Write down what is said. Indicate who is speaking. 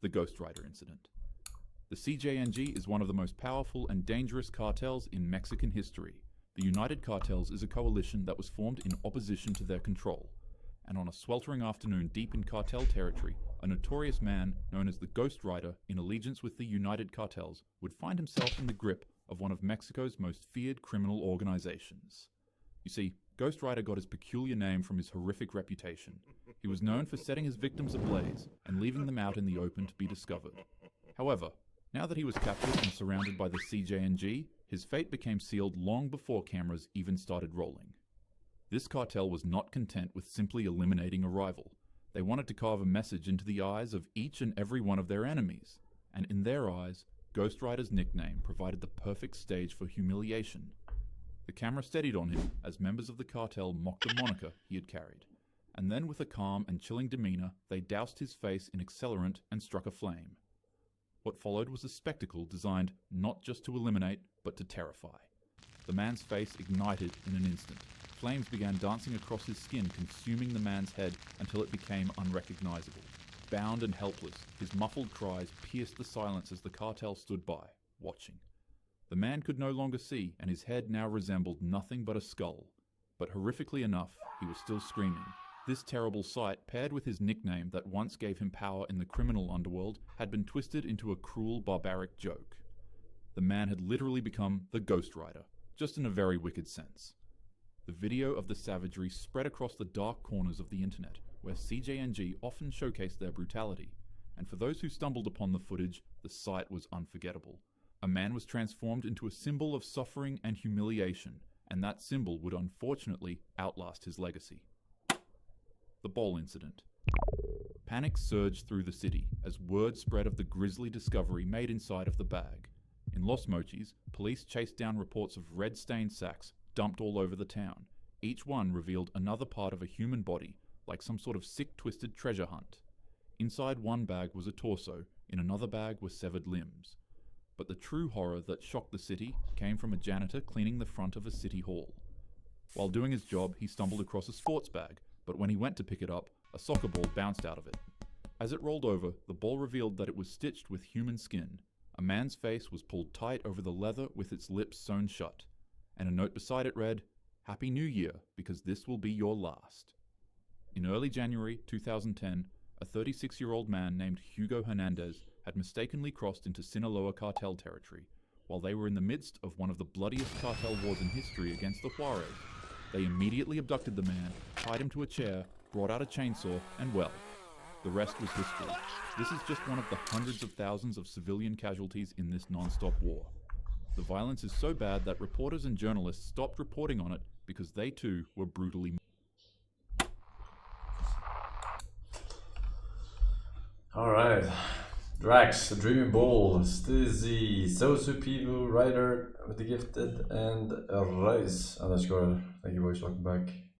Speaker 1: the Ghost Rider incident. The CJNG is one of the most powerful and dangerous cartels in Mexican history. The United Cartels is a coalition that was formed in opposition to their control. And on a sweltering afternoon deep in cartel territory, a notorious man known as the Ghost Rider, in allegiance with the United Cartels, would find himself in the grip of one of Mexico's most feared criminal organizations. You see, Ghost Rider got his peculiar name from his horrific reputation. He was known for setting his victims ablaze and leaving them out in the open to be discovered. However, now that he was captured and surrounded by the CJNG, his fate became sealed long before cameras even started rolling. This cartel was not content with simply eliminating a rival. They wanted to carve a message into the eyes of each and every one of their enemies, and in their eyes, Ghost Rider's nickname provided the perfect stage for humiliation. The camera steadied on him as members of the cartel mocked the moniker he had carried, and then with a calm and chilling demeanor, they doused his face in accelerant and struck a flame. What followed was a spectacle designed not just to eliminate, but to terrify. The man's face ignited in an instant. Flames began dancing across his skin, consuming the man's head until it became unrecognizable. Bound and helpless, his muffled cries pierced the silence as the cartel stood by, watching. The man could no longer see, and his head now resembled nothing but a skull. But horrifically enough, he was still screaming. This terrible sight, paired with his nickname that once gave him power in the criminal underworld, had been twisted into a cruel, barbaric joke. The man had literally become the Ghost Rider, just in a very wicked sense. The video of the savagery spread across the dark corners of the internet, where CJNG often showcased their brutality, and for those who stumbled upon the footage, the sight was unforgettable. A man was transformed into a symbol of suffering and humiliation, and that symbol would unfortunately outlast his legacy. The bowl incident. Panic surged through the city as word spread of the grisly discovery made inside of the bag. In Los Mochis, police chased down reports of red-stained sacks dumped all over the town. Each one revealed another part of a human body, like some sort of sick, twisted treasure hunt. Inside one bag was a torso, in another bag were severed limbs. But the true horror that shocked the city came from a janitor cleaning the front of a city hall. While doing his job, he stumbled across a sports bag, but when he went to pick it up, a soccer ball bounced out of it. As it rolled over, the ball revealed that it was stitched with human skin. A man's face was pulled tight over the leather with its lips sewn shut, and a note beside it read, "Happy New Year, because this will be your last." In early January 2010, a 36-year-old man named Hugo Hernandez had mistakenly crossed into Sinaloa cartel territory, while they were in the midst of one of the bloodiest cartel wars in history against the Juarez. They immediately abducted the man, tied him to a chair, brought out a chainsaw, and well, the rest was history. This is just one of the hundreds of thousands of civilian casualties in this non-stop war. The violence is so bad that reporters and journalists stopped reporting on it because they too were brutally.
Speaker 2: Alright. Drax, the Dreaming Bull, Stizzy, Sosu Pivo, Ryder with the Gifted, and Rice_. Thank you boys, welcome back.